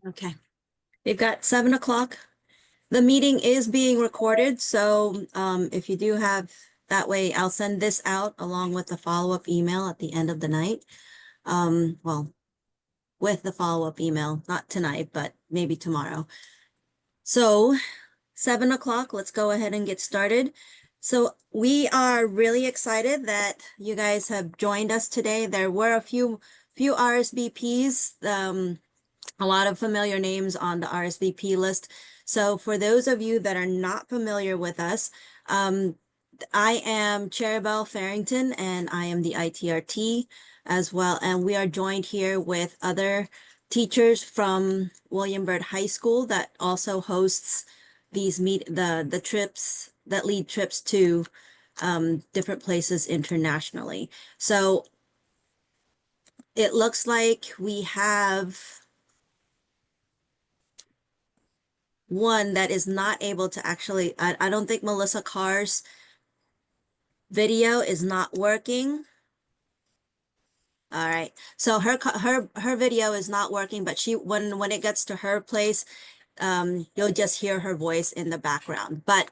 Okay, we've got 7 o'clock. The meeting is being recorded, so if you do have that way, I'll send this out along with the follow-up email at the end of the night. Well, with the follow-up email, not tonight, but maybe tomorrow. So 7 o'clock, let's go ahead and get started. So we are really excited that you guys have joined us today. There were a few RSVPs. A lot of familiar names on the RSVP list. So for those of you that are not familiar with us, I am Cheribel Farrington and I am the ITRT as well. And we are joined here with other teachers from William Byrd High School that also hosts these the trips that lead trips to different places internationally. So it looks like we have one that is not able to actually, I don't think Melissa Carr's video is not working. All right, so her video is not working, but when it gets to her place, you'll just hear her voice in the background. But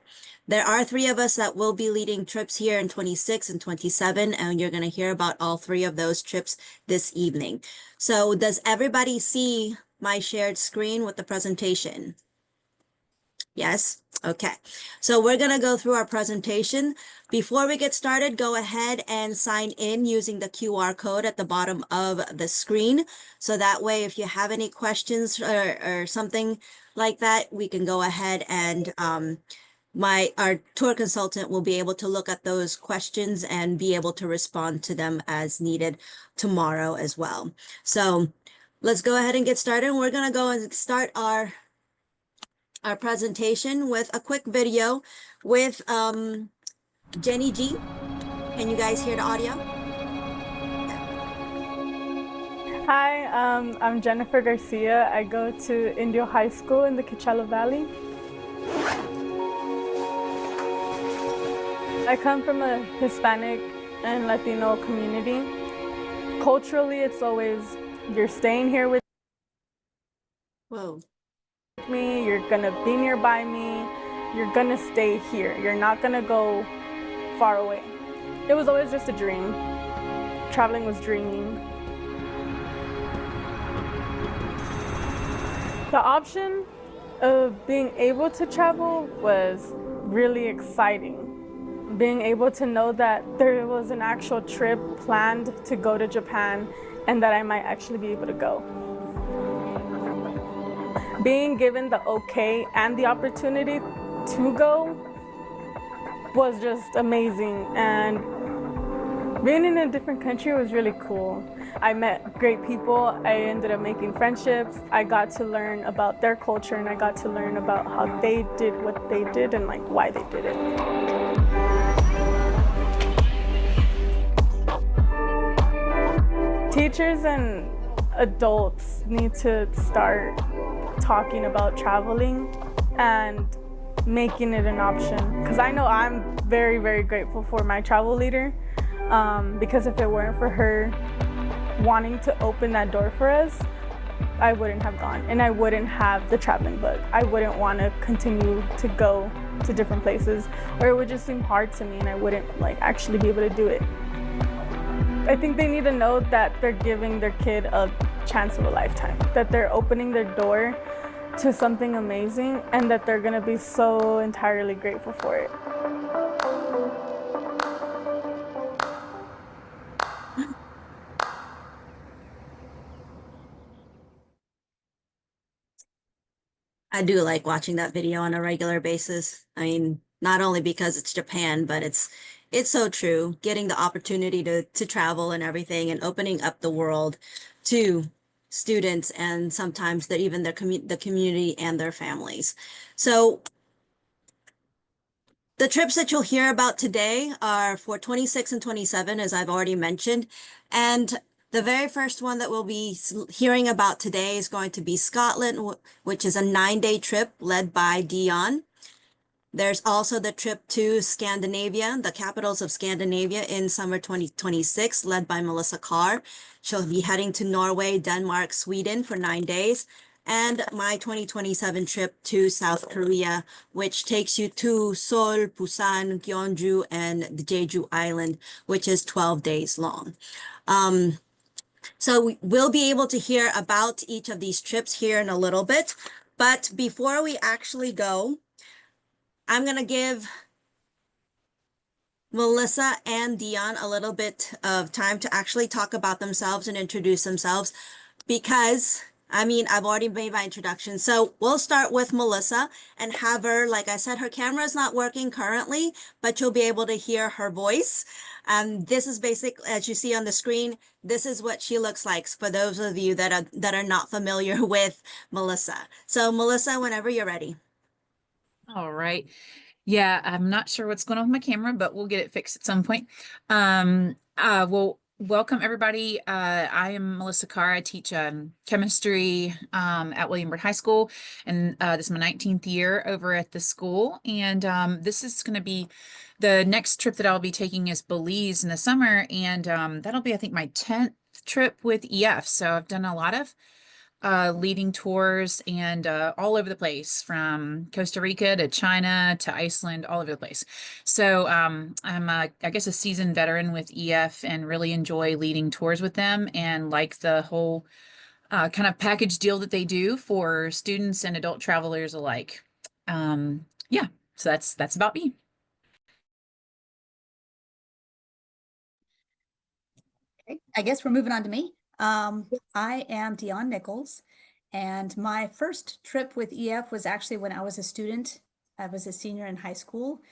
there are three of us that will be leading trips here in 26 and 27, and you're going to hear about all three of those trips this evening. So does everybody see my shared screen with the presentation? Yes? Okay. So we're going to go through our presentation. Before we get started, go ahead and sign in using the QR code at the bottom of the screen. So that way, if you have any questions or something like that, we can go ahead and our tour consultant will be able to look at those questions and be able to respond to them as needed tomorrow as well. So let's go ahead and get started. We're going to go and start our presentation with a quick video with Jenny G. Can you guys hear the audio? Hi, I'm Jennifer Garcia. I go to Indio High School in the Coachella Valley. I come from a Hispanic and Latino community. Culturally, it's always, you're staying here with me, you're gonna be nearby me, you're gonna stay here, you're not gonna go far away. It was always just a dream. Traveling was dreaming. The option of being able to travel was really exciting. Being able to know that there was an actual trip planned to go to Japan and that I might actually be able to go. Being given the okay and the opportunity to go was just amazing, and being in a different country was really cool. I met great people, I ended up making friendships, I got to learn about their culture and I got to learn about how they did what they did and like why they did it. Teachers and adults need to start talking about traveling and making it an option, because I know I'm very, very grateful for my travel leader, because if it weren't for her wanting to open that door for us, I wouldn't have gone and I wouldn't have the traveling bug. I wouldn't want to continue to go to different places, or it would just seem hard to me and I wouldn't like actually be able to do it. I think they need to know that they're giving their kid a chance of a lifetime, that they're opening their door to something amazing and that they're gonna be so entirely grateful for it. I do like watching that video on a regular basis. I mean, not only because it's Japan, but it's so true. Getting the opportunity to travel and everything and opening up the world to students and sometimes even the community and their families. So the trips that you'll hear about today are for 26 and 27, as I've already mentioned. And the very first one that we'll be hearing about today is going to be Scotland, which is a 9-day trip led by Dion. There's also the trip to Scandinavia, the capitals of Scandinavia in summer 2026, led by Melissa Carr. She'll be heading to Norway, Denmark, Sweden for 9 days. and my 2027 trip to South Korea, which takes you to Seoul, Busan, Gyeongju, and the Jeju Island, which is 12 days long. So we'll be able to hear about each of these trips here in a little bit. But before we actually go, I'm going to give Melissa and Dion a little bit of time to actually talk about themselves and introduce themselves because, I mean, I've already made my introduction. So we'll start with Melissa and have her, like I said, her camera is not working currently, but you'll be able to hear her voice. This is basic, as you see on the screen, this is what she looks like for those of you that are not familiar with Melissa. So Melissa, whenever you're ready. All right. Yeah, I'm not sure what's going on with my camera, but we'll get it fixed at some point. Well, welcome everybody. I am Melissa Carr. I teach chemistry at William Byrd High School, and this is my 19th year over at the school. And this is going to be the next trip that I'll be taking is Belize in the summer, and that'll be, I think, my 10th trip with EF. So I've done a lot of leading tours and all over the place from Costa Rica to China to Iceland, all over the place. So I'm, I guess, a seasoned veteran with EF and really enjoy leading tours with them and like the whole kind of package deal that they do for students and adult travelers alike. Yeah, so that's about me. Okay, I guess we're moving on to me. I am Dion Nichols, and my first trip with EF was actually when I was a student. I was a senior in high school.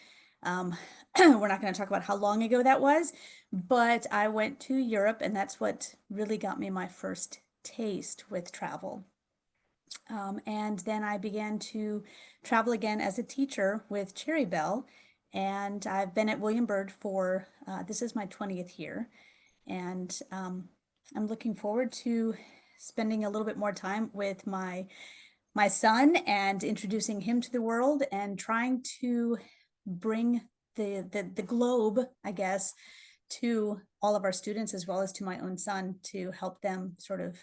We're not going to talk about how long ago that was, but I went to Europe, and that's what really got me my first taste with travel. And then I began to travel again as a teacher with Cherry Bell, and I've been at William Byrd for this is my 20th year. And I'm looking forward to spending a little bit more time with my son and introducing him to the world and trying to bring the globe, I guess, to all of our students as well as to my own son to help them sort of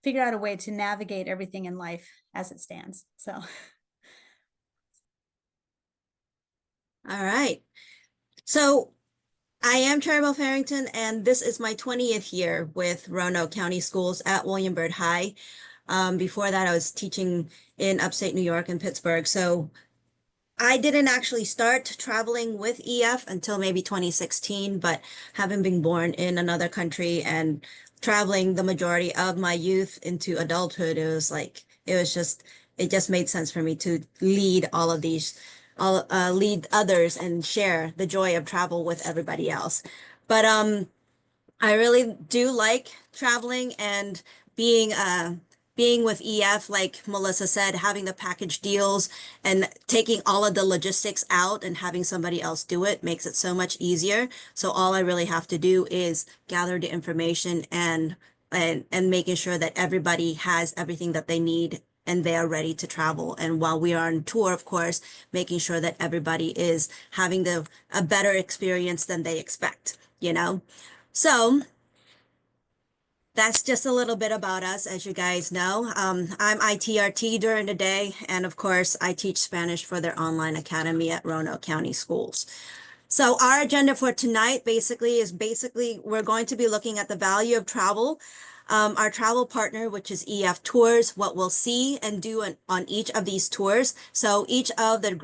figure out a way to navigate everything in life as it stands. So. All right. So I am Cherry Farrington, and this is my 20th year with Roanoke County Schools at William Byrd High. Before that, I was teaching in upstate New York and Pittsburgh. So I didn't actually start traveling with EF until maybe 2016, but having been born in another country and traveling the majority of my youth into adulthood, it just made sense for me to lead all of these lead others and share the joy of travel with everybody else. But I really do like traveling and being being with EF, like Melissa said, having the package deals and taking all of the logistics out and having somebody else do it makes it so much easier. So all I really have to do is gather the information and making sure that everybody has everything that they need and they are ready to travel. And while we are on tour, of course, making sure that everybody is having a better experience than they expect, you know? So that's just a little bit about us, as you guys know. I'm ITRT during the day, and of course, I teach Spanish for their online academy at Roanoke County Schools. So our agenda for tonight is we're going to be looking at the value of travel, our travel partner, which is EF Tours, what we'll see and do on each of these tours. So each of the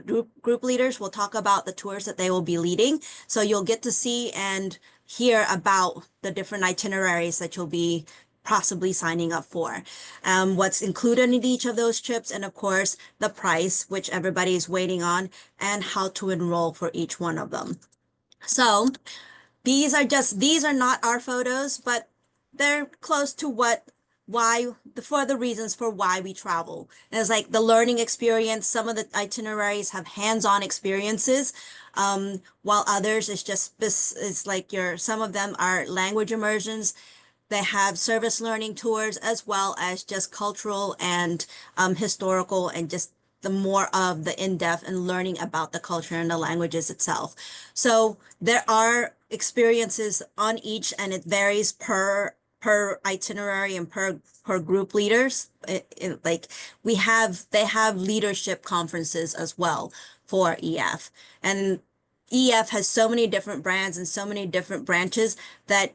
group leaders will talk about the tours that they will be leading. So you'll get to see and hear about the different itineraries that you'll be possibly signing up for, what's included in each of those trips, and of course, the price, which everybody is waiting on, and how to enroll for each one of them. So these are not our photos, but they're close to for the reasons for why we travel. And it's like the learning experience. Some of the itineraries have hands-on experiences, while others it's like some of them are language immersions. They have service learning tours as well as just cultural and historical and just the more of the in-depth and learning about the culture and the languages itself. So there are experiences on each and it varies per per itinerary and per group leaders. Like they have leadership conferences as well for EF. And EF has so many different brands and so many different branches that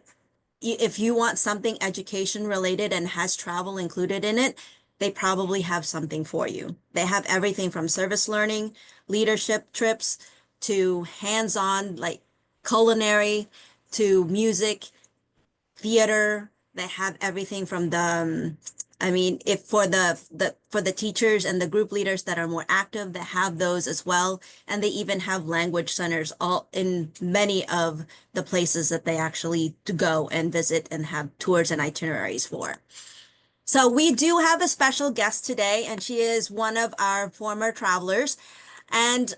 if you want something education related and has travel included in it, they probably have something for you. They have everything from service learning, leadership trips, to hands-on like culinary, to music, theater. They have everything from the I mean, if for the teachers and the group leaders that are more active, they have those as well. And they even have language centers all in many of the places that they actually to go and visit and have tours and itineraries for. So we do have a special guest today, and she is one of our former travelers. And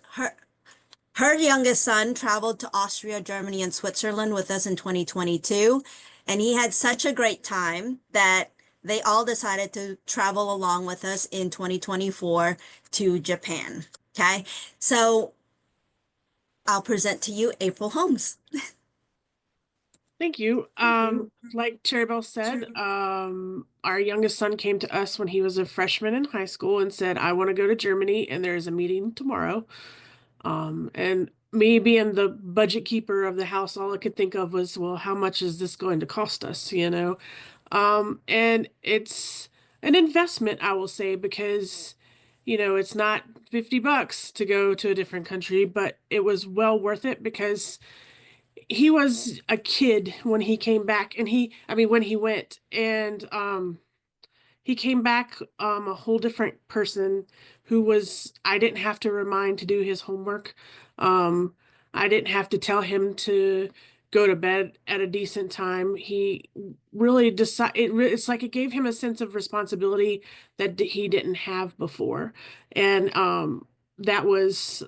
her youngest son traveled to Austria, Germany, and Switzerland with us in 2022. And he had such a great time that they all decided to travel along with us in 2024 to Japan. Okay. So I'll present to you April Holmes. Thank you. Like Cherry said, our youngest son came to us when he was a freshman in high school and said, I want to go to Germany and there's a meeting tomorrow. And me being the budget keeper of the house, all I could think of was, well, how much is this going to cost us, you know? And it's an investment, I will say, because, you know, it's not $50 to go to a different country, but it was well worth it because he was a kid when he came back and when he went and he came back a whole different person who was I didn't have to remind to do his homework. um I didn't have to tell him to go to bed at a decent time. He really it's like it gave him a sense of responsibility that he didn't have before. And that was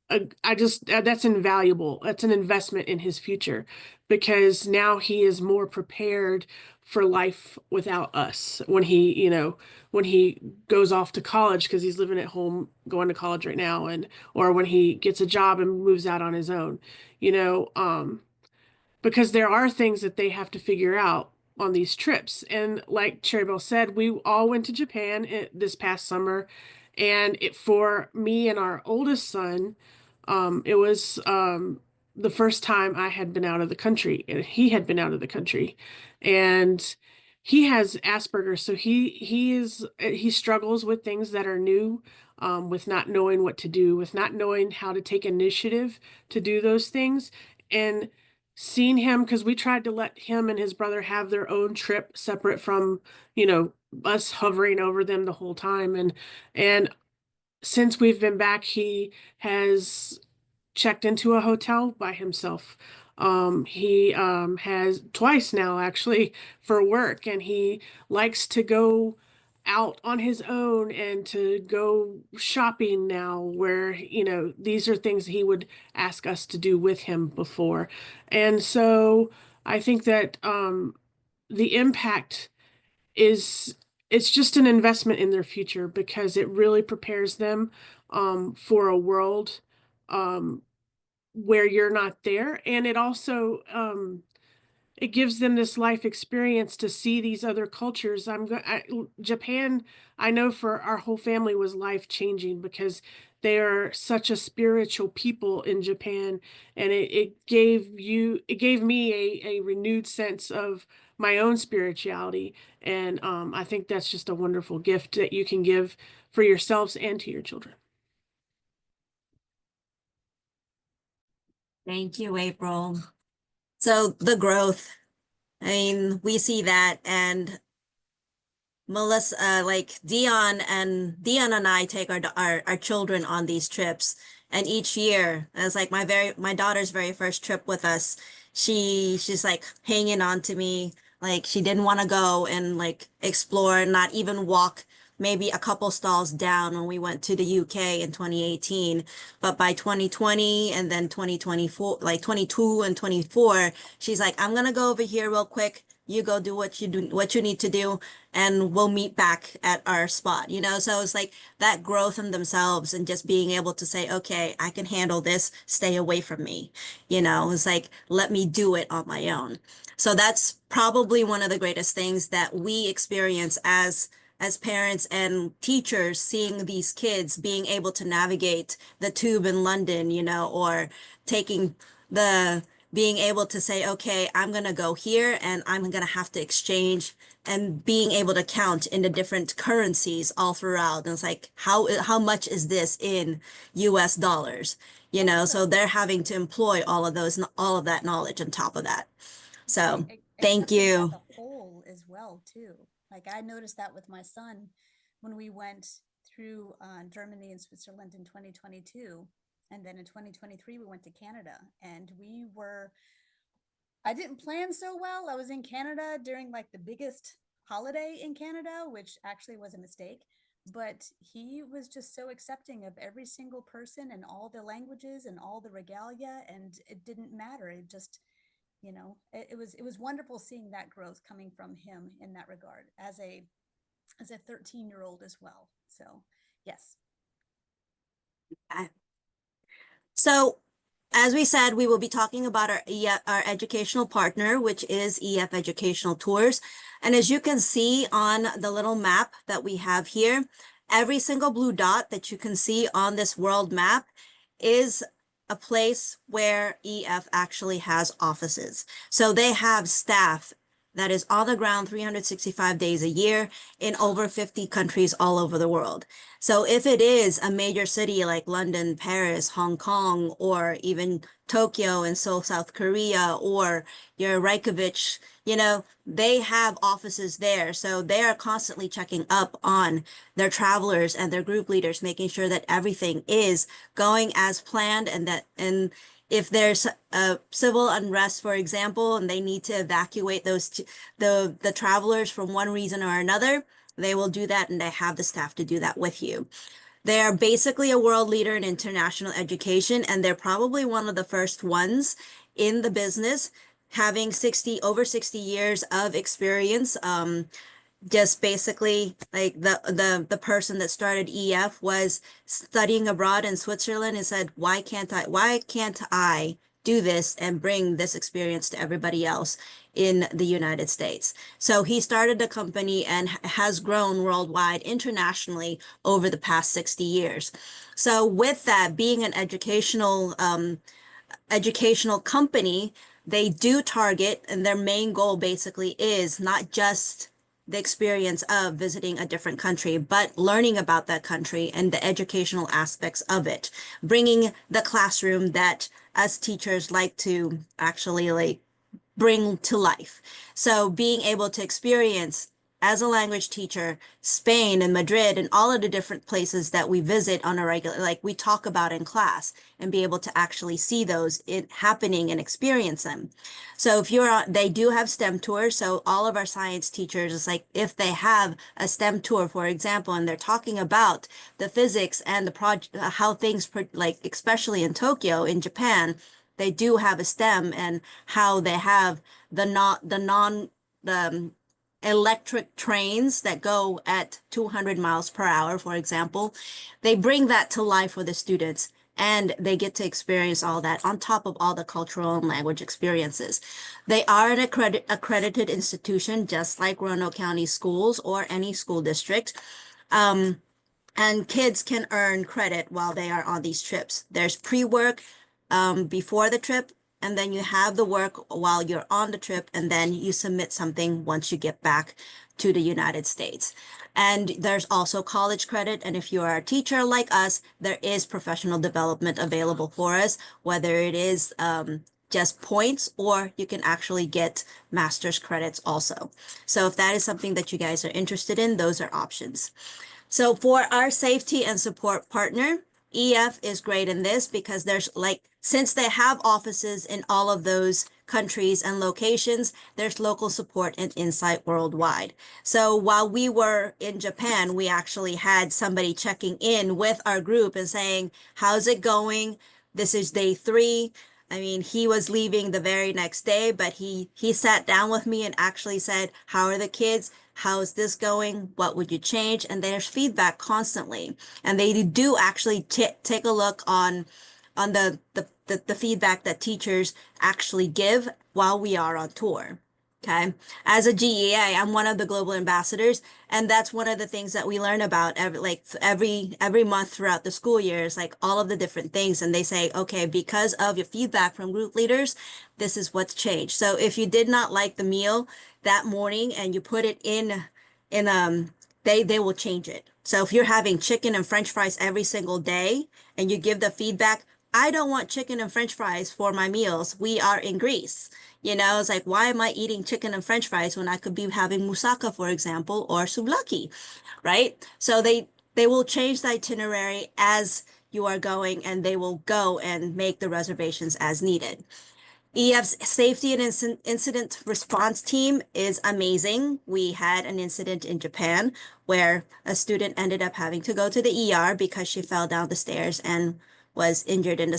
that's invaluable. That's an investment in his future because now he is more prepared for life without us when when he goes off to college because he's living at home going to college right now, and or when he gets a job and moves out on his own, you know, because there are things that they have to figure out on these trips. And like Cherry said, we all went to Japan this past summer, and for me and our oldest son, it was the first time I had been out of the country, and he had been out of the country, and he has Asperger's, so he struggles with things that are new, with not knowing what to do, with not knowing how to take initiative to do those things, and seeing him because we tried to let him and his brother have their own trip separate from us hovering over them the whole time, and since we've been back, he has checked into a hotel by himself. He has twice now actually for work, and he likes to go out on his own and to go shopping now, where, these are things he would ask us to do with him before. And so I think that the impact is it's just an investment in their future because it really prepares them for a world um, where you're not there, and it also it gives them this life experience to see these other cultures. Japan, I know for our whole family was life changing because they are such a spiritual people in Japan, and it gave me a renewed sense of my own spirituality. And I think that's just a wonderful gift that you can give for yourselves and to your children. Thank you, April. So the growth, I mean, we see that, and Melissa, like Dion and I take our children on these trips, and each year, it's like my daughter's very first trip with us. She's like hanging on to me, like she didn't want to go and like explore, not even walk maybe a couple stalls down when we went to the UK in 2018. But by 2020 and then 2024, like 22 and 24, she's like, I'm gonna go over here real quick. You go do what you need to do, and we'll meet back at our spot, So it's like that growth in themselves and just being able to say, okay, I can handle this, stay away from me. It's like, let me do it on my own. So that's probably one of the greatest things that we experience as parents and teachers, seeing these kids being able to navigate the tube in London, or taking the being able to say, okay, I'm going to go here and I'm going to have to exchange, and being able to count in the different currencies all throughout. And it's like, how much is this in US dollars? So they're having to employ all of that knowledge on top of that. Right. So thank Accepting it as you. a whole as well, too. Like I noticed that with my son when we went through Germany and Switzerland in 2022. And then in 2023, we went to Canada, and I didn't plan so well. I was in Canada during like the biggest holiday in Canada, which actually was a mistake. But he was just so accepting of every single person and all the languages and all the regalia, and it didn't matter. It just, it was wonderful seeing that growth coming from him in that regard as a 13-year-old as well. So yes. So, as we said, we will be talking about our educational partner, which is EF Educational Tours. And as you can see on the little map that we have here, every single blue dot that you can see on this world map is a place where EF actually has offices. So they have staff that is on the ground 365 days a year in over 50 countries all over the world. So if it is a major city like London, Paris, Hong Kong, or even Tokyo and Seoul, South Korea, or your Reykjavik, they have offices there. So they are constantly checking up on their travelers and their group leaders, making sure that everything is going as planned, and if there's a civil unrest, for example, and they need to evacuate the travelers from one reason or another, they will do that, and they have the staff to do that with you. They are basically a world leader in international education, and they're probably one of the first ones in the business, having over 60 years of experience. Just basically like the person that started EF was studying abroad in Switzerland and said, why can't I do this and bring this experience to everybody else in the United States? So he started the company and has grown worldwide, internationally, over the past 60 years. So with that, being an educational company, they do target, and their main goal basically is not just the experience of visiting a different country, but learning about that country and the educational aspects of it, bringing the classroom that us teachers like to actually like bring to life. So being able to experience as a language teacher, Spain and Madrid and all of the different places that we visit on a regular, like we talk about in class, and be able to actually see those happening and experience them. So if they do have STEM tours. So all of our science teachers, it's like if they have a STEM tour, for example, and they're talking about the physics and the project, how things like, especially in Tokyo, in Japan, they do have a STEM, and how they have the electric trains that go at 200 miles per hour, for example. They bring that to life for the students, and they get to experience all that on top of all the cultural and language experiences. They are an accredited institution, just like Roanoke County Schools or any school district. And kids can earn credit while they are on these trips. There's pre-work before the trip, and then you have the work while you're on the trip, and then you submit something once you get back to the United States. And there's also college credit. And if you are a teacher like us, there is professional development available for us, whether it is just points, or you can actually get master's credits also. So if that is something that you guys are interested in, those are options. So for our safety and support partner, EF is great in this because since they have offices in all of those countries and locations, there's local support and insight worldwide. So while we were in Japan, we actually had somebody checking in with our group and saying, how's it going? This is day 3. I mean, he was leaving the very next day, but he sat down with me and actually said, how are the kids? How's this going? What would you change? And there's feedback constantly. And they do actually take a look on the feedback that teachers actually give while we are on tour. Okay. As a GEA, I'm one of the global ambassadors, and that's one of the things that we learn about every month throughout the school year is like all of the different things. And they say, okay, because of your feedback from group leaders, this is what's changed. So if you did not like the meal that morning and you put it in they will change it. So if you're having chicken and French fries every single day and you give the feedback, I don't want chicken and French fries for my meals. We are in Greece. You know, it's like, why am I eating chicken and French fries when I could be having moussaka, for example, or souvlaki, right? So they will change the itinerary as you are going, and they will go and make the reservations as needed. EF's safety and incident response team is amazing. We had an incident in Japan where a student ended up having to go to the ER because she fell down the stairs and was injured in the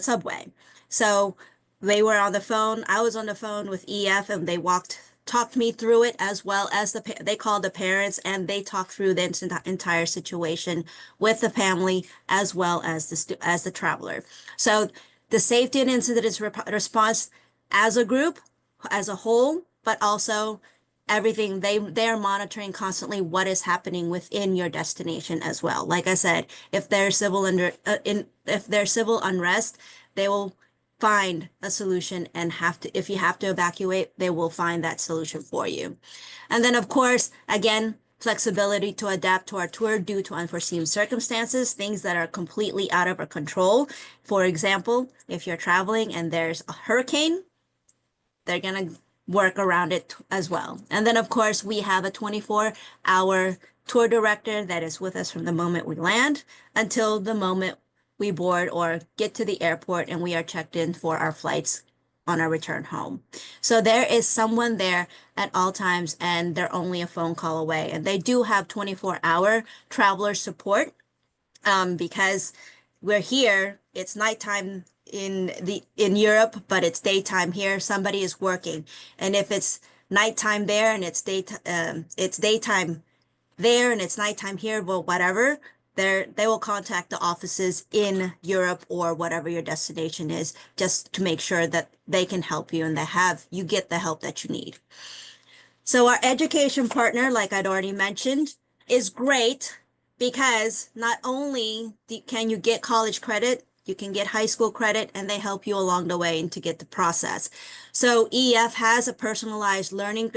subway. So they were on the phone. I was on the phone with EF, and they talked me through it, as well as they called the parents and they talked through the entire situation with the family as well as the traveler. So the safety and incident response as a group, as a whole, but also everything they are monitoring constantly what is happening within your destination as well. Like I said, if there's if there's civil unrest, they will find a solution, and if you have to evacuate, they will find that solution for you. And then of course, again, flexibility to adapt to our tour due to unforeseen circumstances, things that are completely out of our control. For example, if you're traveling and there's a hurricane, they're going to work around it as well. And then, of course, we have a 24-hour tour director that is with us from the moment we land until the moment we board or get to the airport and we are checked in for our flights on our return home. So there is someone there at all times, and they're only a phone call away. And they do have 24-hour traveler support, because we're here, it's nighttime in Europe, but it's daytime here. Somebody is working. And if it's nighttime there and it's daytime there and it's nighttime here, well, whatever, they will contact the offices in Europe or whatever your destination is, just to make sure that they can help you and you get the help that you need. So our education partner, like I'd already mentioned, is great because not only can you get college credit, you can get high school credit, and they help you along the way and to get the process. So EF has a personalized learning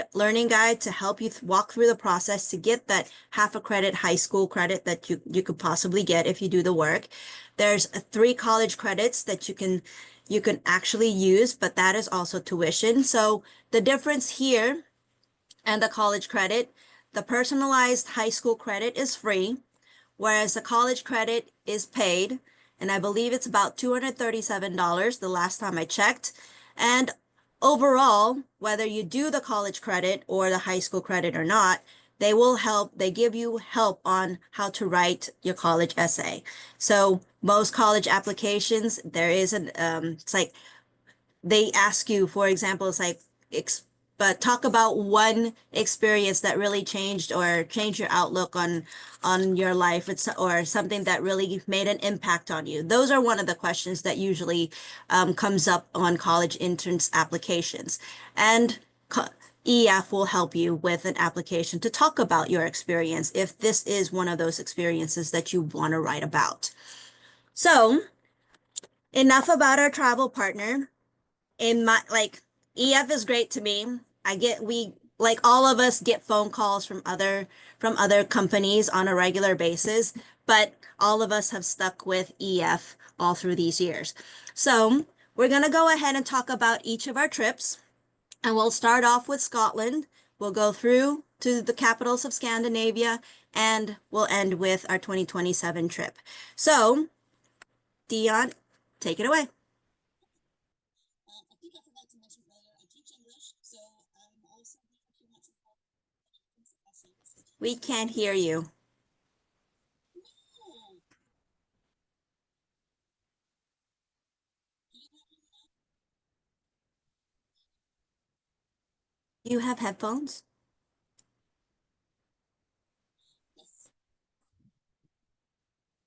guide to help you walk through the process to get that half a credit high school credit that you could possibly get if you do the work. There's 3 college credits that you can actually use, but that is also tuition. So the difference here and the college credit, the personalized high school credit is free, whereas the college credit is paid. And I believe it's about $237 the last time I checked. And overall, whether you do the college credit or the high school credit or not, they give you help on how to write your college essay. So most college applications, it's like they ask you, for example, it's like, but talk about one experience that really changed your outlook on your life, or something that really made an impact on you. Those are one of the questions that usually comes up on college entrance applications. And EF will help you with an application to talk about your experience if this is one of those experiences that you want to write about. So enough about our travel partner. EF is great to me. We like all of us get phone calls from other companies on a regular basis, but all of us have stuck with EF all through these years. So we're gonna go ahead and talk about each of our trips, and we'll start off with Scotland. We'll go through to the capitals of Scandinavia, and we'll end with our 2027 trip. So, Dion, take it away. We can't hear you. You have headphones?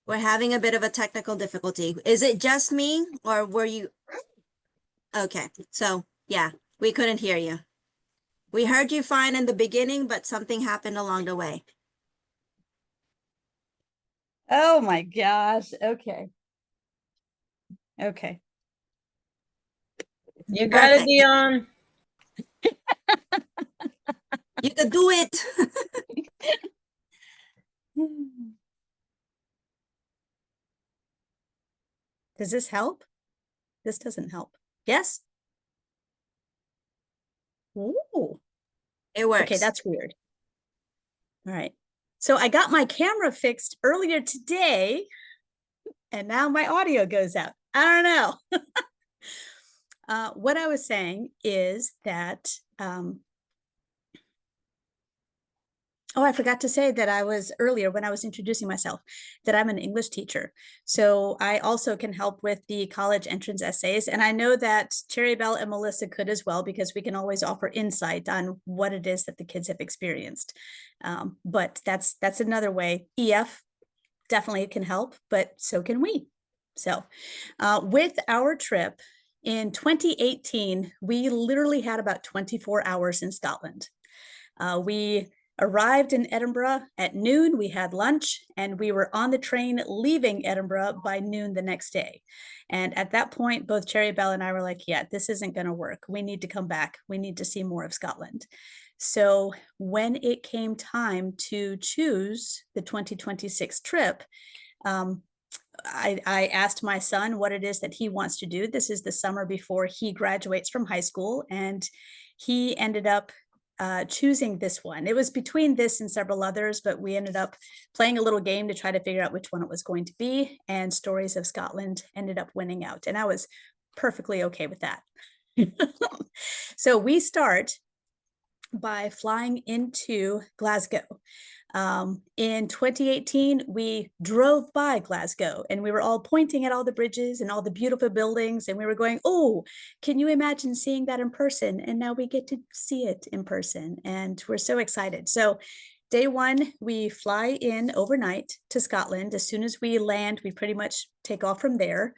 We're having a bit of a technical difficulty. Is it just me, or were you? Okay, so yeah, we couldn't hear you. We heard you fine in the beginning, but something happened along the way. Oh my gosh. Okay. Okay. You got it, Perfect. Dion. You could do it. Does this help? This doesn't help. Yes? Ooh. It works. Okay, that's weird. All right. So I got my camera fixed earlier today, and now my audio goes out. I don't know. What I was saying is that oh, I forgot to say that I was earlier when I was introducing myself that I'm an English teacher. So I also can help with the college entrance essays. And I know that Cherry Bell and Melissa could as well, because we can always offer insight on what it is that the kids have experienced. But that's another way. EF definitely can help, but so can we. So with our trip in 2018, we literally had about 24 hours in Scotland. We arrived in Edinburgh at noon, we had lunch, and we were on the train leaving Edinburgh by noon the next day. And at that point, both Cherry Bell and I were like, yeah, this isn't going to work. We need to come back. We need to see more of Scotland. So when it came time to choose the 2026 trip, I asked my son what it is that he wants to do. This is the summer before he graduates from high school, and he ended up choosing this one. It was between this and several others, but we ended up playing a little game to try to figure out which one it was going to be, and Stories of Scotland ended up winning out, and I was perfectly okay with that. So we start by flying into Glasgow. In 2018, we drove by Glasgow, and we were all pointing at all the bridges and all the beautiful buildings, and we were going, oh, can you imagine seeing that in person? And now we get to see it in person, and we're so excited. So day one, we fly in overnight to Scotland. As soon as we land, we pretty much take off from there.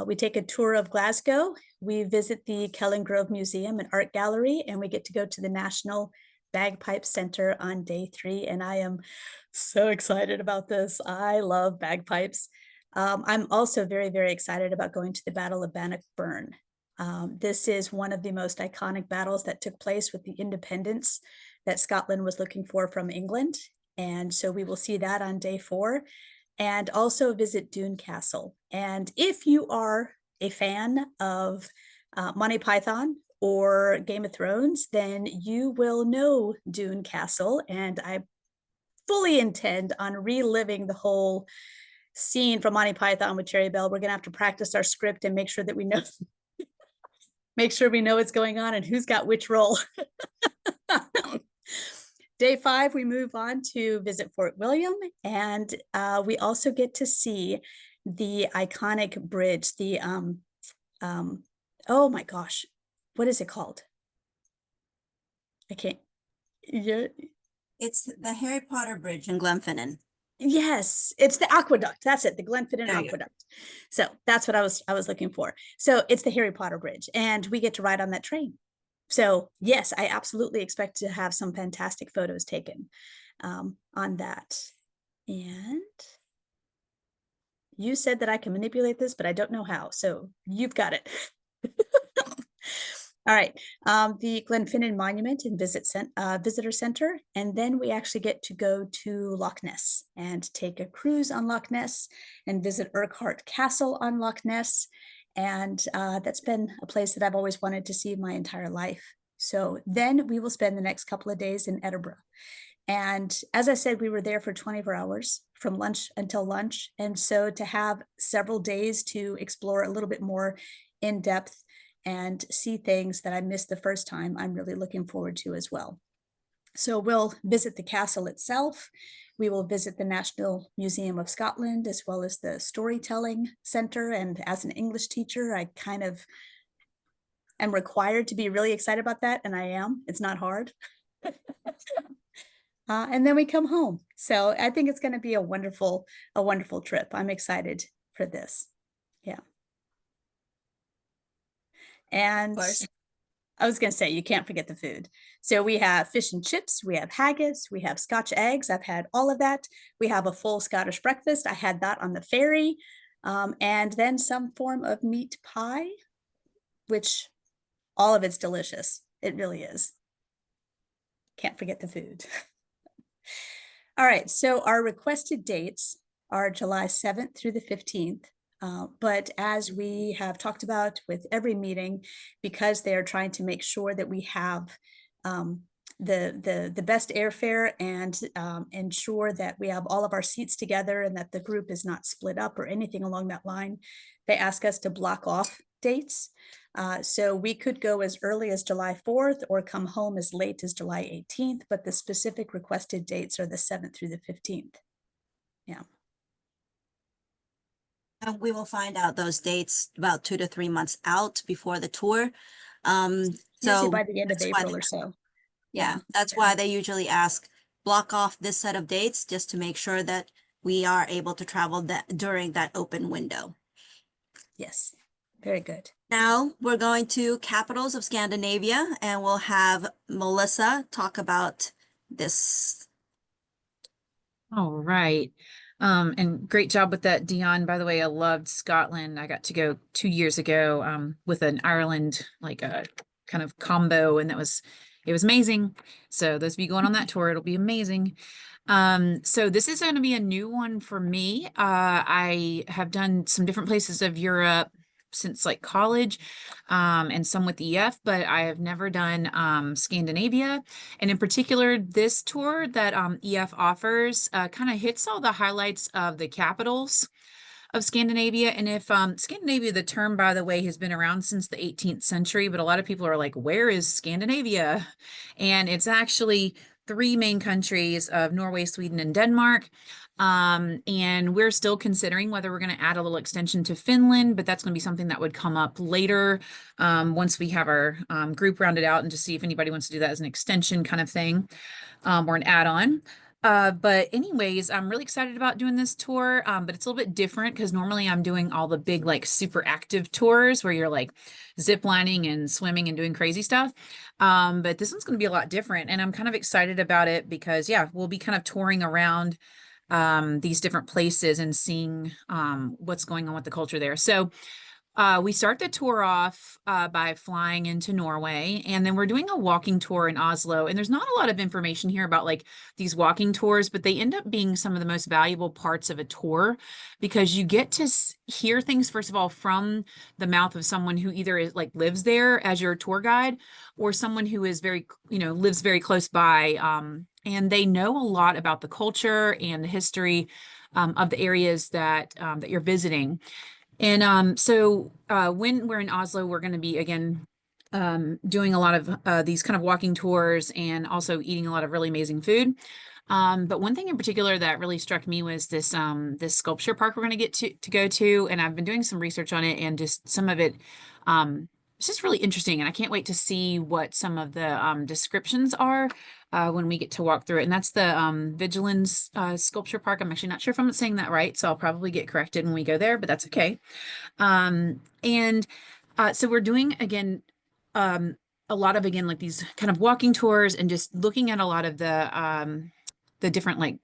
We take a tour of Glasgow. We visit the Kellingrove Museum and Art Gallery, and we get to go to the National Bagpipe Center on day 3. And I am so excited about this. I love bagpipes. I'm also very, very excited about going to the Battle of Bannockburn. This is one of the most iconic battles that took place with the independence that Scotland was looking for from England. And so we will see that on day 4. And also visit Doune Castle. And if you are a fan of Monty Python or Game of Thrones, then you will know Doune Castle. And I fully intend on reliving the whole scene from Monty Python with Cherry Bell. We're gonna have to practice our script and make sure that we know make sure we know what's going on and who's got which role. Day 5, we move on to visit Fort William, and we also get to see the iconic bridge, the oh my gosh, what is it called? I can't. Yeah. It's the Harry Potter Bridge in Glenfinnan. Yes, it's the aqueduct. That's it, the Glenfinnan Aqueduct. So that's what I was looking for. So it's the Harry Potter Bridge, and we get to ride on that train. So yes, I absolutely expect to have some fantastic photos taken on that. And you said that I can manipulate this, but I don't know how. So you've got it. All right, the Glenfinnan Monument and Visitor Center, and then we actually get to go to Loch Ness and take a cruise on Loch Ness and visit Urquhart Castle on Loch Ness. And that's been a place that I've always wanted to see my entire life. So then we will spend the next couple of days in Edinburgh. And as I said, we were there for 24 hours from lunch until lunch. And so to have several days to explore a little bit more in depth and see things that I missed the first time, I'm really looking forward to as well. So we'll visit the castle itself. We will visit the National Museum of Scotland, as well as the Storytelling Center. And as an English teacher, I kind of am required to be really excited about that. And I am. It's not hard. And then we come home. So I think it's going to be a wonderful trip. I'm excited for this. Yeah. And I was going to say, you can't forget the food. So we have fish and chips, we have haggis, we have Scotch eggs. I've had all of that. We have a full Scottish breakfast. I had that on the ferry. And then some form of meat pie, which all of it's delicious. It really is. Can't forget the food. All right, so our requested dates are July 7th through the 15th. But as we have talked about with every meeting, because they are trying to make sure that we have the best airfare and ensure that we have all of our seats together and that the group is not split up or anything along that line, they ask us to block off dates. So we could go as early as July 4th or come home as late as July 18th, but the specific requested dates are the 7th through the 15th. Yeah. And we will find out those dates about 2 to 3 months out before the tour. Usually So by the end of that's why April or so. yeah, that's why they usually ask, block off this set of dates just to make sure that we are able to travel that during that open window. Yes, very good. Now we're going to capitals of Scandinavia, and we'll have Melissa talk about this. All right. And great job with that, Dion. By the way, I loved Scotland. I got to go 2 years ago with an Ireland like a kind of combo, and it was amazing. So those of you going on that tour, it'll be amazing. So this is going to be a new one for me. I have done some different places of Europe since like college, and some with EF, but I have never done Scandinavia. And in particular, this tour that EF offers kind of hits all the highlights of the capitals of Scandinavia. And if Scandinavia, the term, by the way, has been around since the 18th century, but a lot of people are like, where is Scandinavia? And it's actually 3 main countries of Norway, Sweden, and Denmark. And we're still considering whether we're going to add a little extension to Finland, but that's going to be something that would come up later once we have our group rounded out and to see if anybody wants to do that as an extension kind of thing or an add-on. But anyways, I'm really excited about doing this tour, but it's a little bit different because normally I'm doing all the big, like super active tours where you're like zip lining and swimming and doing crazy stuff. But this one's going to be a lot different, and I'm kind of excited about it because yeah, we'll be kind of touring around these different places and seeing what's going on with the culture there. So we start the tour off by flying into Norway, and then we're doing a walking tour in Oslo. And there's not a lot of information here about like these walking tours, but they end up being some of the most valuable parts of a tour because you get to hear things, first of all, from the mouth of someone who either is like lives there as your tour guide or someone who is very, lives very close by. And they know a lot about the culture and the history of the areas that you're visiting. And so when we're in Oslo, we're going to be, again, doing a lot of these kind of walking tours and also eating a lot of really amazing food. But one thing in particular that really struck me was this sculpture park we're going to get to go to. And I've been doing some research on it, and just some of it it's just really interesting. And I can't wait to see what some of the descriptions are when we get to walk through it. And that's the Vigilance Sculpture Park. I'm actually not sure if I'm saying that right, so I'll probably get corrected when we go there, but that's okay. And so we're doing, again, a lot of, again, like these kind of walking tours and just looking at a lot of the different like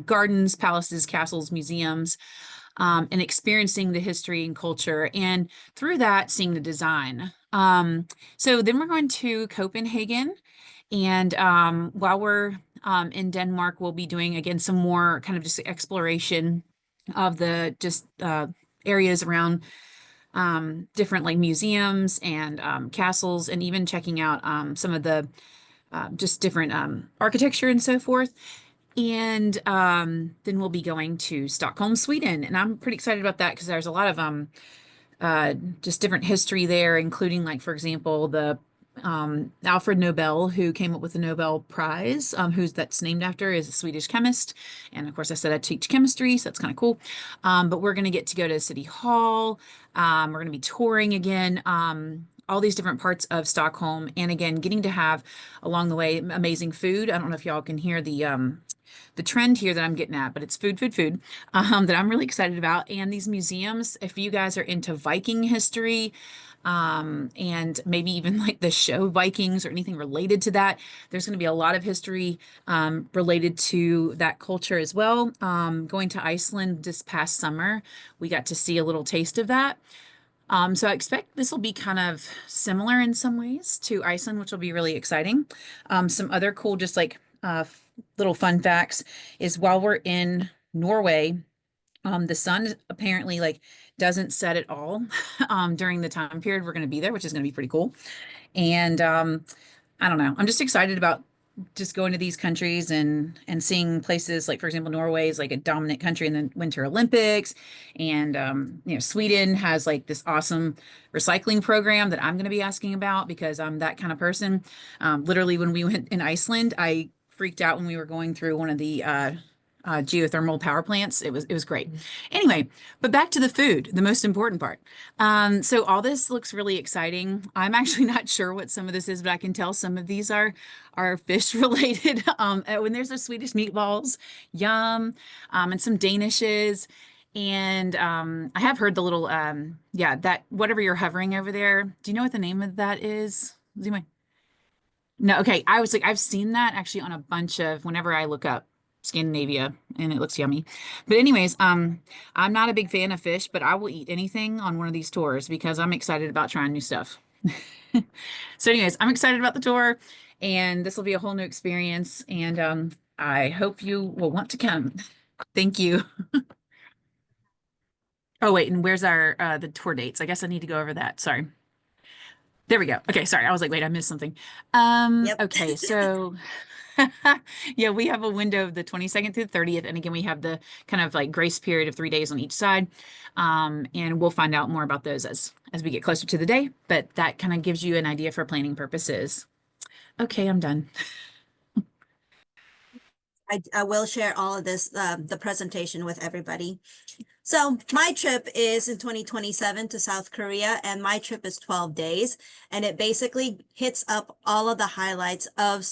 gardens, palaces, castles, museums, and experiencing the history and culture. And through that, seeing the design. So then we're going to Copenhagen. And while we're in Denmark, we'll be doing, again, some more kind of just exploration of the just areas around different like museums and castles, and even checking out some of the just different architecture and so forth. And then we'll be going to Stockholm, Sweden. And I'm pretty excited about that because there's a lot of just different history there, including, like, for example, the Alfred Nobel, who came up with the Nobel Prize, who's that's named after, is a Swedish chemist. And of course, I said I teach chemistry, so that's kind of cool. But we're going to get to go to City Hall. We're going to be touring again. All these different parts of Stockholm, and again, getting to have along the way amazing food. I don't know if y'all can hear the the trend here that I'm getting at, but it's food, food, food, that I'm really excited about. And these museums, if you guys are into Viking history, and maybe even like the show Vikings or anything related to that, there's going to be a lot of history related to that culture as well. Going to Iceland this past summer, we got to see a little taste of that. So I expect this will be kind of similar in some ways to Iceland, which will be really exciting. Some other cool, just like little fun facts is while we're in Norway, the sun apparently like doesn't set at all during the time period we're going to be there, which is going to be pretty cool. And I don't know. I'm just excited about just going to these countries and seeing places like, for example, Norway is like a dominant country in the Winter Olympics, and Sweden has like this awesome recycling program that I'm going to be asking about because I'm that kind of person. Literally, when we went in Iceland, I freaked out when we were going through one of the geothermal power plants. It was great. Anyway, but back to the food, the most important part. So all this looks really exciting. I'm actually not sure what some of this is, but I can tell some of these are fish related. When there's the Swedish meatballs, yum, and some Danishes. And I have heard the little that whatever you're hovering over there. Do you know what the name of that is? Do you mind? No, okay. I was like, I've seen that actually on a bunch of whenever I look up Scandinavia and it looks yummy. But anyways, I'm not a big fan of fish, but I will eat anything on one of these tours because I'm excited about trying new stuff. So anyways, I'm excited about the tour and this will be a whole new experience and I hope you will want to come. Thank you. Oh wait, and where's our the tour dates? I guess I need to go over that. Sorry. There we go. Okay, sorry. I was like, wait, I missed something. Yep. Okay, so yeah, we have a window of the 22nd through the 30th. And again, we have the kind of like grace period of 3 days on each side. And we'll find out more about those as we get closer to the day, but that kind of gives you an idea for planning purposes. Okay, I'm done. I will share all of this, the presentation with everybody. So my trip is in 2027 to South Korea, and my trip is 12 days, and it basically hits up all of the highlights of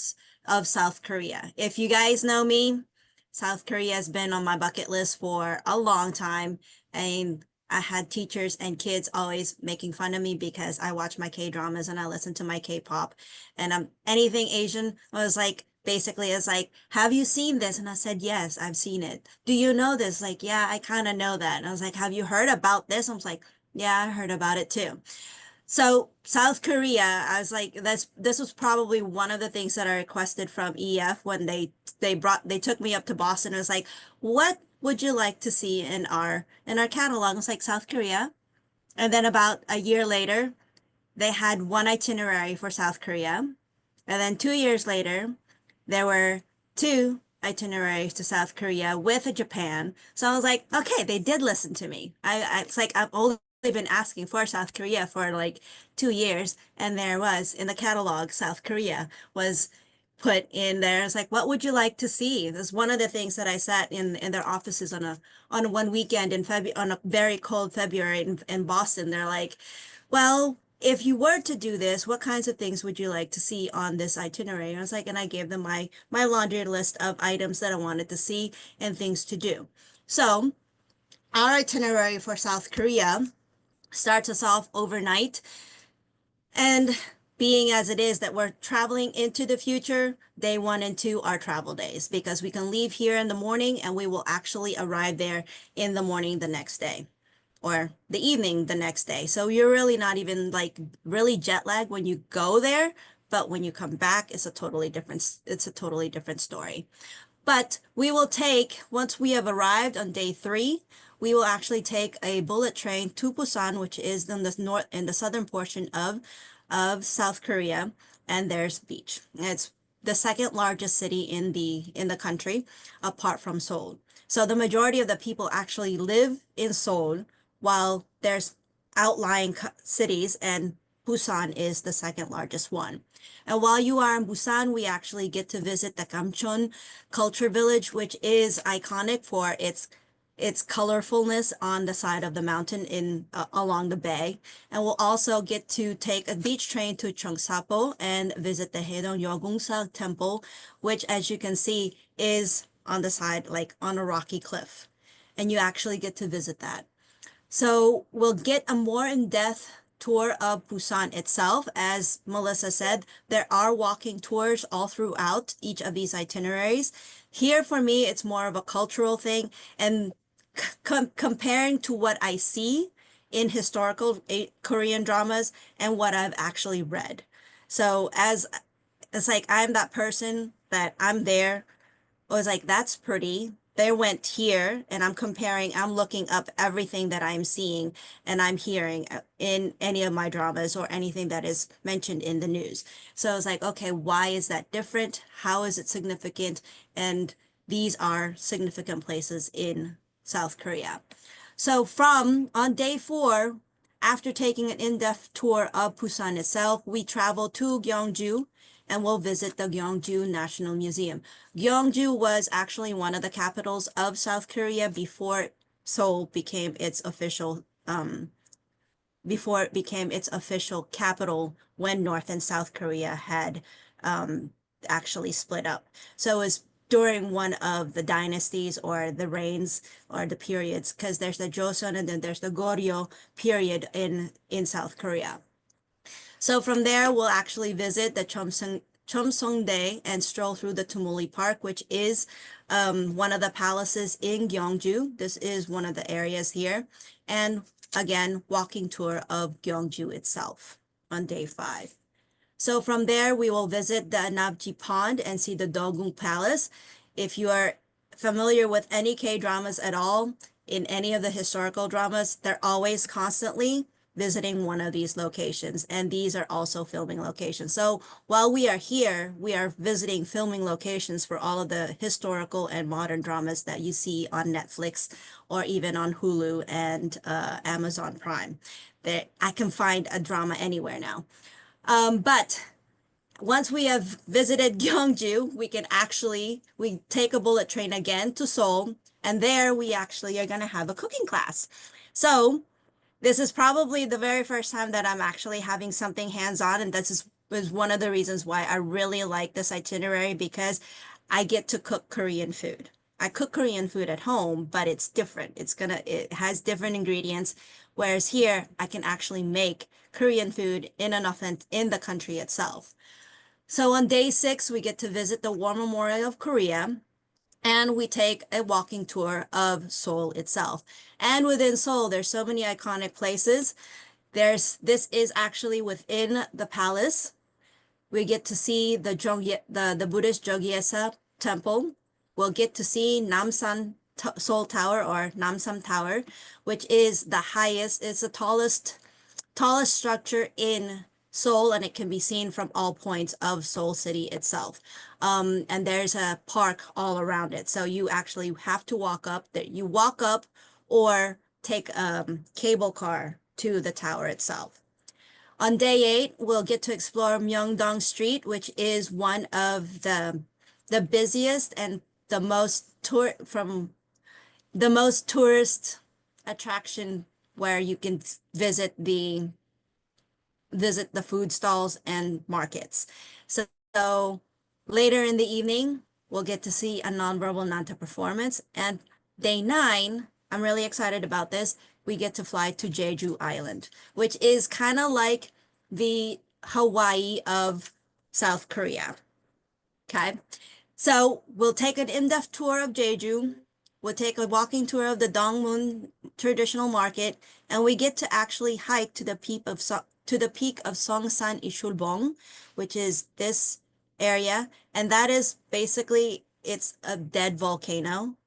South Korea. If you guys know me, South Korea has been on my bucket list for a long time, and I had teachers and kids always making fun of me because I watch my K-dramas and I listen to my K-pop, and anything Asian was like, basically it's like, have you seen this? And I said, yes, I've seen it. Do you know this? Like, yeah, I kind of know that. And I was like, have you heard about this? I was like, yeah, I heard about it too. So South Korea, I was like, this was probably one of the things that I requested from EF when they took me up to Boston. I was like, what would you like to see in our catalog? I was like, South Korea. And then about a year later, they had one itinerary for South Korea. And then 2 years later, there were two itineraries to South Korea with Japan. So I was like, okay, they did listen to me. It's like I've only been asking for South Korea for like 2 years, and there was in the catalog, South Korea was put in there. It's like, what would you like to see? That's one of the things that I sat in their offices on one weekend in February, on a very cold February in Boston. They're like, well, if you were to do this, what kinds of things would you like to see on this itinerary? And I was like, and I gave them my laundry list of items that I wanted to see and things to do. So our itinerary for South Korea starts us off overnight. And being as it is that we're traveling into the future, day 1 and 2 are travel days because we can leave here in the morning and we will actually arrive there in the morning the next day, or the evening the next day. So you're really not even like really jet lag when you go there, but when you come back, it's a totally different story. But we will take, once we have arrived on day 3, we will actually take a bullet train to Busan, which is in the southern portion of South Korea, and there's beach. It's the second largest city in the country, apart from Seoul. So the majority of the people actually live in Seoul, while there's outlying cities, and Busan is the second largest one. And while you are in Busan, we actually get to visit the Gamcheon Culture Village, which is iconic for its colorfulness on the side of the mountain along the bay. And we'll also get to take a beach train to Cheongsapo and visit the Haedong Yogungsa Temple, which, as you can see, is on the side, like on a rocky cliff. And you actually get to visit that. So we'll get a more in-depth tour of Busan itself. As Melissa said, there are walking tours all throughout each of these itineraries. Here for me, it's more of a cultural thing, and comparing to what I see in historical Korean dramas and what I've actually read. So as it's like I'm that person that I'm there. I was like, that's pretty. They went here, and I'm comparing, I'm looking up everything that I'm seeing and I'm hearing in any of my dramas or anything that is mentioned in the news. So I was like, okay, why is that different? How is it significant? And these are significant places in South Korea. So from on day 4, after taking an in-depth tour of Busan itself, we travel to Gyeongju and we'll visit the Gyeongju National Museum. Gyeongju was actually one of the capitals of South Korea before Seoul became its official capital when North and South Korea had actually split up. So it was during one of the dynasties or the reigns or the periods, because there's the Joseon and then there's the Goryeo period in South Korea. So from there, we'll actually visit the Chomsongdae and stroll through the Tumuli Park, which is one of the palaces in Gyeongju. This is one of the areas here. And again, walking tour of Gyeongju itself on day 5. So from there, we will visit the Nabji Pond and see the Dogung Palace. If you are familiar with any K-dramas at all, in any of the historical dramas, they're always constantly visiting one of these locations, and these are also filming locations. So while we are here, we are visiting filming locations for all of the historical and modern dramas that you see on Netflix or even on Hulu and Amazon Prime. That I can find a drama anywhere now. But once we have visited Gyeongju, we take a bullet train again to Seoul, and there we actually are going to have a cooking class. So this is probably the very first time that I'm actually having something hands-on, and this is one of the reasons why I really like this itinerary, because I get to cook Korean food. I cook Korean food at home, but it's different. It has different ingredients, whereas here I can actually make Korean food in the country itself. So on day 6, we get to visit the War Memorial of Korea, and we take a walking tour of Seoul itself. And within Seoul, there's so many iconic places. This is actually within the palace. We get to see the Buddhist Jogye temple. We'll get to see Namsan Seoul Tower, or Namsan Tower, which is it's the tallest structure in Seoul, and it can be seen from all points of Seoul City itself. And there's a park all around it. So you actually have to walk up there. You walk up or take a cable car to the tower itself. On day 8, we'll get to explore Myeongdong Street, which is one of the busiest and the most tourist attraction, where you can visit the food stalls and markets. So later in the evening, we'll get to see a nonverbal Nanta performance. And day 9, I'm really excited about this. We get to fly to Jeju Island, which is kind of like the Hawaii of South Korea. Okay. So we'll take an in-depth tour of Jeju. We'll take a walking tour of the Dongmun traditional market, and we get to actually hike to the peak of Songsan Ichulbong, which is this area, and that is basically, it's a dead volcano.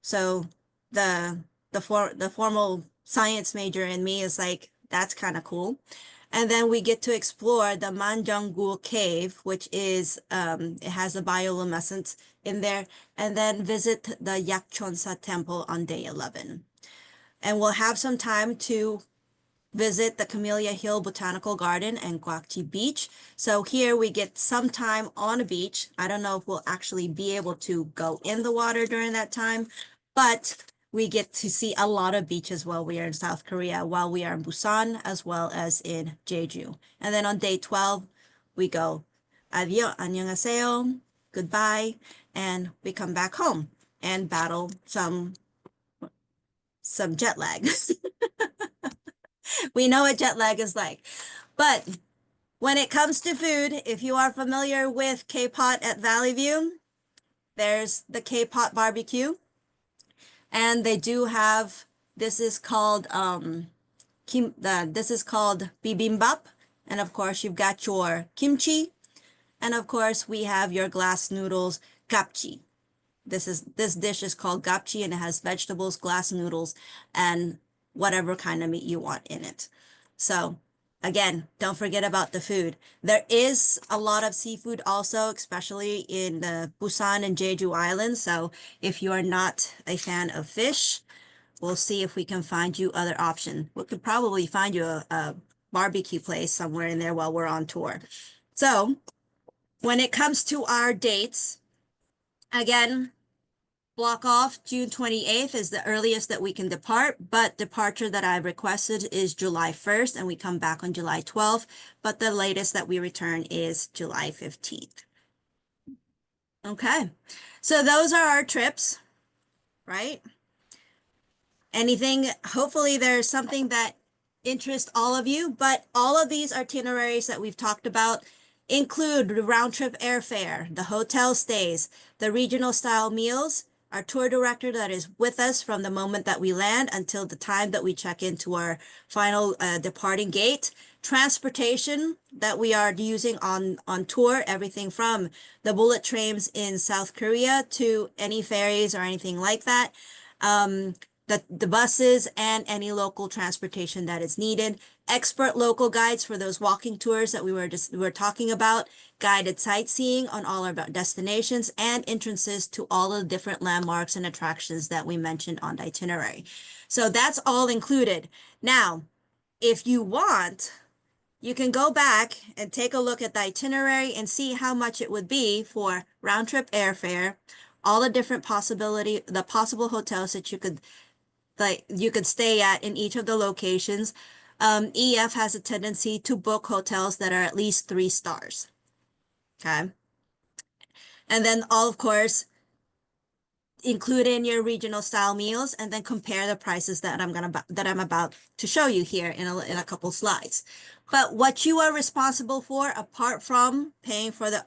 So the formal science major in me is like, that's kind of cool. And then we get to explore the Manjangul Cave, which is it has a bioluminescence in there, and then visit the Yakchonsa Temple on day 11. And we'll have some time to visit the Camellia Hill Botanical Garden and Gwachi Beach. So here we get some time on a beach. I don't know if we'll actually be able to go in the water during that time, but we get to see a lot of beaches while we are in South Korea, while we are in Busan, as well as in Jeju. And then on day 12, we go, adios, 안녕하세요, goodbye. and we come back home and battle some jet lag. We know what jet lag is like. But when it comes to food, if you are familiar with K-Pot at Valley View, there's the K-Pot barbecue. And they do have, this is called this is called bibimbap. And of course, you've got your kimchi. And of course, we have your glass noodles, gapchi. This dish is called gapchi, and it has vegetables, glass noodles, and whatever kind of meat you want in it. So again, don't forget about the food. There is a lot of seafood also, especially in the Busan and Jeju Islands. So if you are not a fan of fish, we'll see if we can find you other options. We could probably find you a barbecue place somewhere in there while we're on tour. So when it comes to our dates, again, block off June 28th is the earliest that we can depart, but departure that I've requested is July 1st, and we come back on July 12th, but the latest that we return is July 15th. Okay, so those are our trips, right? Anything, hopefully there's something that interests all of you, but all of these itineraries that we've talked about include the round trip airfare, the hotel stays, the regional style meals, our tour director that is with us from the moment that we land until the time that we check into our final departing gate, transportation that we are using on tour, everything from the bullet trains in South Korea to any ferries or anything like that. The buses and any local transportation that is needed, expert local guides for those walking tours that we were talking about, guided sightseeing on all our destinations, and entrances to all of the different landmarks and attractions that we mentioned on the itinerary. So that's all included. Now, if you want, you can go back and take a look at the itinerary and see how much it would be for round trip airfare, all the different the possible hotels that you could stay at in each of the locations. EF has a tendency to book hotels that are at least 3 stars. Okay. And then of course, include in your regional style meals and then compare the prices that I'm about to show you here in a couple slides. But what you are responsible for, apart from paying for the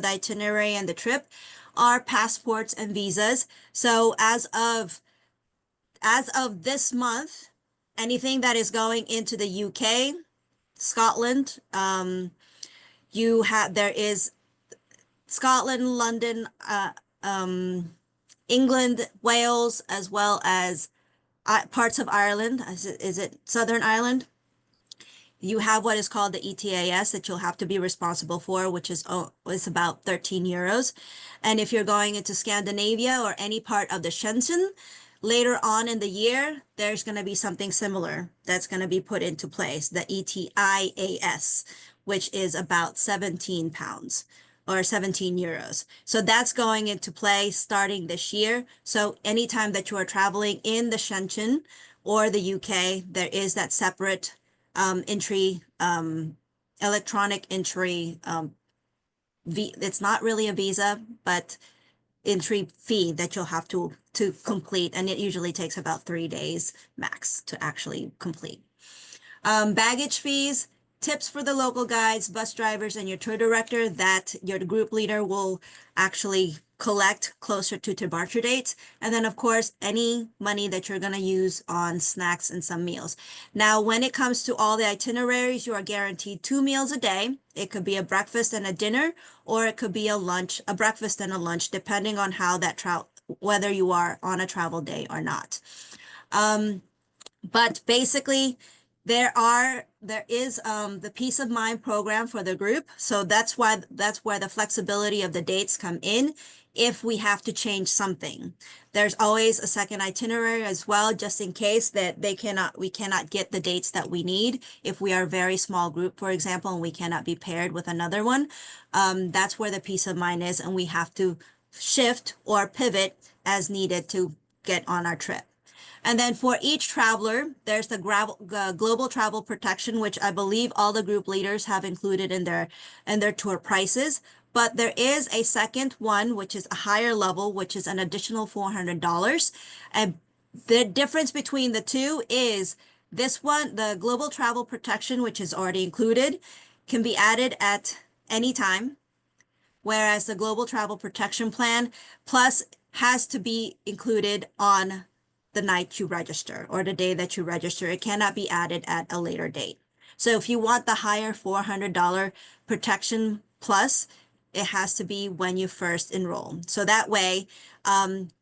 itinerary and the trip, are passports and visas. So as of this month, anything that is going into the UK, Scotland, there is Scotland, London, England, Wales, as well as parts of Ireland. Is it Southern Ireland? You have what is called the ETAS that you'll have to be responsible for, which is about 13 euros. And if you're going into Scandinavia or any part of the Shenzhen, later on in the year, there's going to be something similar that's going to be put into place, the ETIAS, which is about 17 pounds or 17 euros. So that's going into play starting this year. So anytime that you are traveling in the Shenzhen or the UK, there is that separate entry, electronic entry. It's not really a visa, but entry fee that you'll have to complete, and it usually takes about 3 days max to actually complete. Baggage fees, tips for the local guides, bus drivers, and your tour director that your group leader will actually collect closer to departure dates. And then of course, any money that you're going to use on snacks and some meals. Now, when it comes to all the itineraries, you are guaranteed 2 meals a day. It could be a breakfast and a dinner, or it could be a breakfast and a lunch, depending on how whether you are on a travel day or not. But basically, there is the peace of mind program for the group. So that's where the flexibility of the dates come in if we have to change something. There's always a second itinerary as well, just in case that we cannot get the dates that we need. If we are a very small group, for example, and we cannot be paired with another one, that's where the peace of mind is, and we have to shift or pivot as needed to get on our trip. And then for each traveler, there's the global travel protection, which I believe all the group leaders have included in their tour prices. but there is a second one, which is a higher level, which is an additional $400. And the difference between the two is this one, the global travel protection, which is already included, can be added at any time, whereas the global travel protection plan plus has to be included on the night you register or the day that you register. It cannot be added at a later date. So if you want the higher $400 protection plus, it has to be when you first enroll. So that way,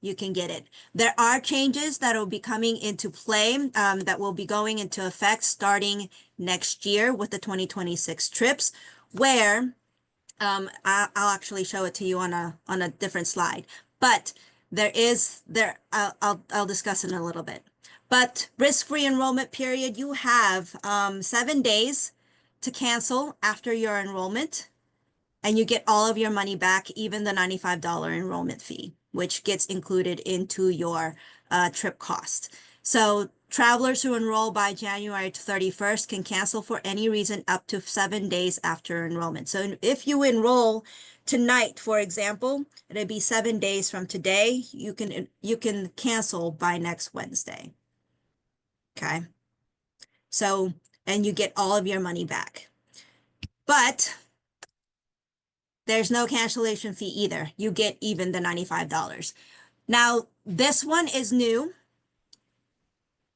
you can get it. There are changes that will be coming into play, that will be going into effect starting next year with the 2026 trips, where I'll actually show it to you on a different slide. But I'll discuss it in a little bit. But risk-free enrollment period, you have 7 days to cancel after your enrollment, and you get all of your money back, even the $95 enrollment fee, which gets included into your trip cost. So travelers who enroll by January 31st can cancel for any reason up to 7 days after enrollment. So if you enroll tonight, for example, it'll be 7 days from today. You can cancel by next Wednesday. Okay. So, and you get all of your money back. But there's no cancellation fee either. You get even the $95. Now, this one is new.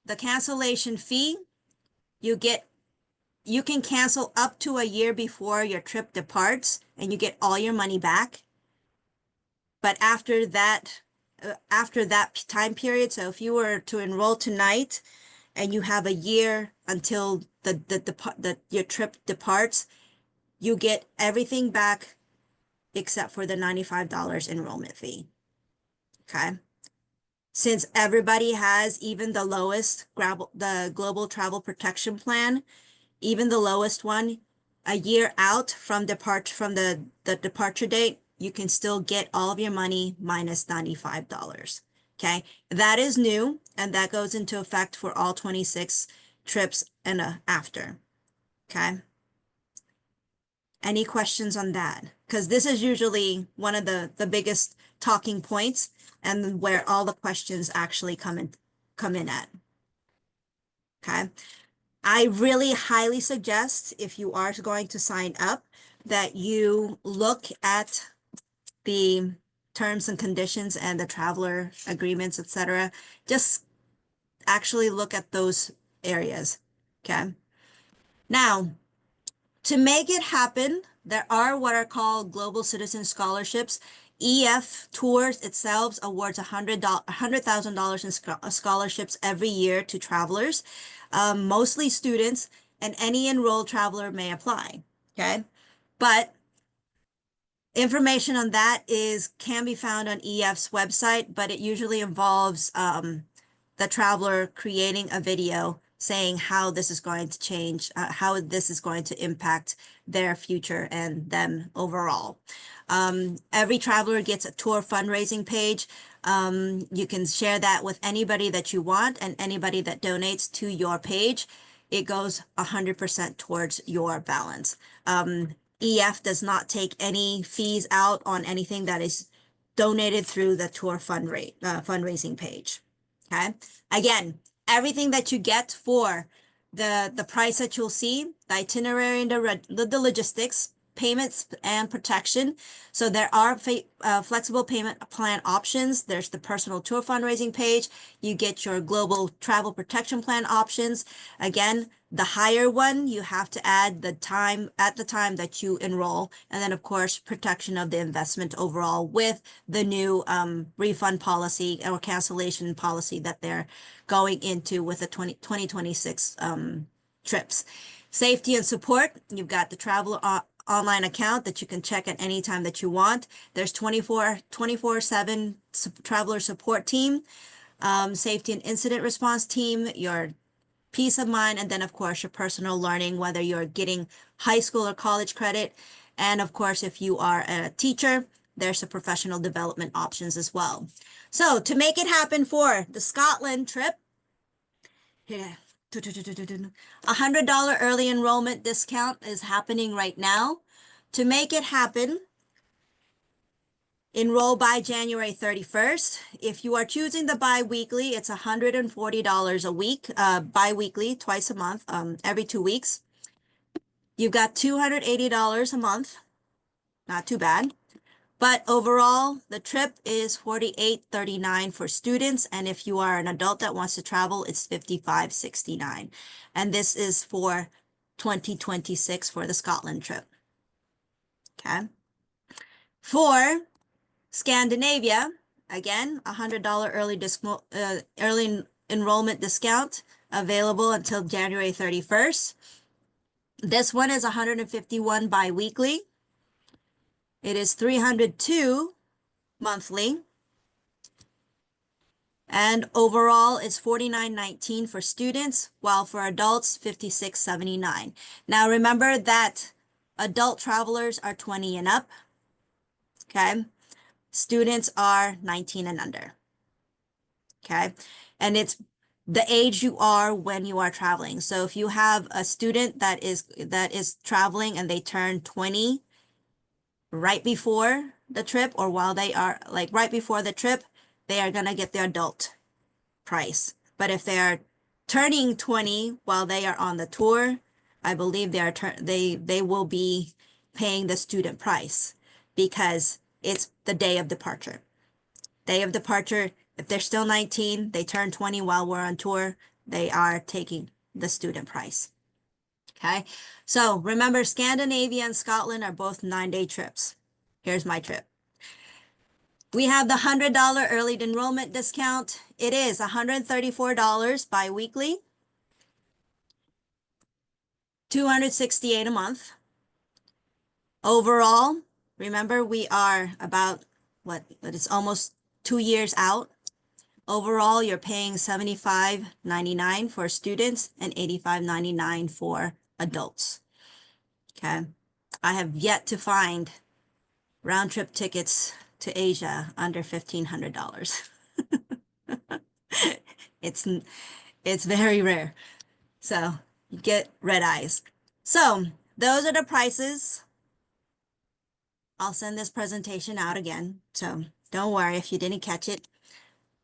The cancellation fee, you can cancel up to a year before your trip departs and you get all your money back. But after that time period, so if you were to enroll tonight and you have a year until your trip departs, you get everything back except for the $95 enrollment fee. Okay. Since everybody has even the lowest the global travel protection plan, even the lowest one, a year out from the departure date, you can still get all of your money minus $95. Okay. That is new, and that goes into effect for all 26 trips and after. Okay. Any questions on that? Because this is usually one of the biggest talking points and where all the questions actually come in at. Okay. I really highly suggest, if you are going to sign up, that you look at the terms and conditions and the traveler agreements, etc. Just actually look at those areas. Okay. Now, to make it happen, there are what are called global citizen scholarships. EF Tours itself awards $100,000 in scholarships every year to travelers, mostly students, and any enrolled traveler may apply. Okay, but information on that can be found on EF's website, but it usually involves the traveler creating a video saying how this is going to change, how this is going to impact their future and them overall. Every traveler gets a tour fundraising page. You can share that with anybody that you want, and anybody that donates to your page, it goes 100% towards your balance. EF does not take any fees out on anything that is donated through the tour fundraising page. Okay. Again, everything that you get for the price that you'll see, the itinerary and the logistics, payments and protection. So there are flexible payment plan options. There's the personal tour fundraising page. You get your global travel protection plan options. Again, the higher one, you have to add the time at the time that you enroll. And then of course, protection of the investment overall with the new refund policy or cancellation policy that they're going into with the 2026 trips. Safety and support, you've got the travel online account that you can check at any time that you want. There's 24/7 traveler support team, safety and incident response team, your peace of mind, and then of course your personal learning, whether you're getting high school or college credit. And of course, if you are a teacher, there's the professional development options as well. So to make it happen for the Scotland trip, yeah, $100 early enrollment discount is happening right now. To make it happen, Enroll by January 31st. If you are choosing the bi-weekly, it's $140 a week, bi-weekly, twice a month, every 2 weeks. You've got $280 a month, not too bad. But overall, the trip is $48.39 for students, and if you are an adult that wants to travel, it's $55.69. And this is for 2026 for the Scotland trip. Okay. For Scandinavia, again, $100 early enrollment discount available until January 31st. This one is $151 bi-weekly. It is $302 monthly. And overall, it's $49.19 for students, while for adults, $56.79. Now remember that adult travelers are 20 and up. Okay. Students are 19 and under. Okay. And it's the age you are when you are traveling. So if you have a student that is traveling and they turn 20 right before the trip, or while they are like right before the trip, they are gonna get the adult price. But if they are turning 20 while they are on the tour, I believe they will be paying the student price because it's the day of departure. Day of departure, if they're still 19, they turn 20 while we're on tour, they are taking the student price. Okay, so remember, Scandinavia and Scotland are both 9-day trips. Here's my trip. We have the $100 early enrollment discount. It is $134 bi-weekly, $268 a month. Overall, remember, we are about, it's almost 2 years out. Overall, you're paying $75.99 for students and $85.99 for adults. Okay. I have yet to find round trip tickets to Asia under $1,500. It's very rare. So you get red eyes. So those are the prices. I'll send this presentation out again. So don't worry if you didn't catch it.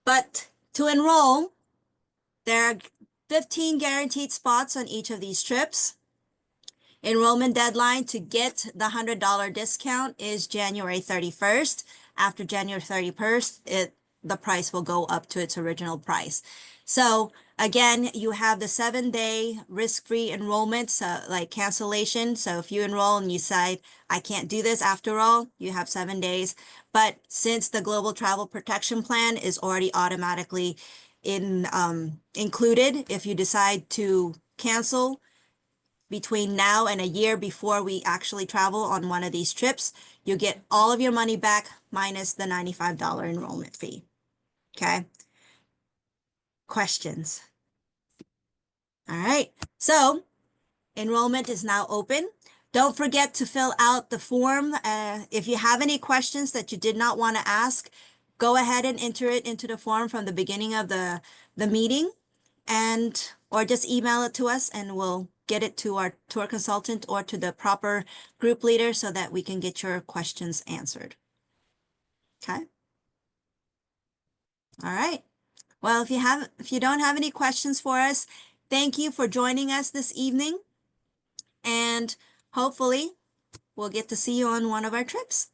But to enroll, there are 15 guaranteed spots on each of these trips. Enrollment deadline to get the $100 discount is January 31st. After January 31st, the price will go up to its original price. So again, you have the 7-day risk-free enrollment, so like cancellation. So if you enroll and you decide, I can't do this after all, you have 7 days. But since the Global Travel Protection Plan is already automatically included, if you decide to cancel between now and a year before we actually travel on one of these trips, you get all of your money back minus the $95 enrollment fee. Okay. Questions? All right. So enrollment is now open. Don't forget to fill out the form. If you have any questions that you did not want to ask, go ahead and enter it into the form from the beginning of the meeting, or just email it to us and we'll get it to our tour consultant or to the proper group leader so that we can get your questions answered. Okay. All right. Well, if you don't have any questions for us, thank you for joining us this evening, and hopefully we'll get to see you on one of our trips.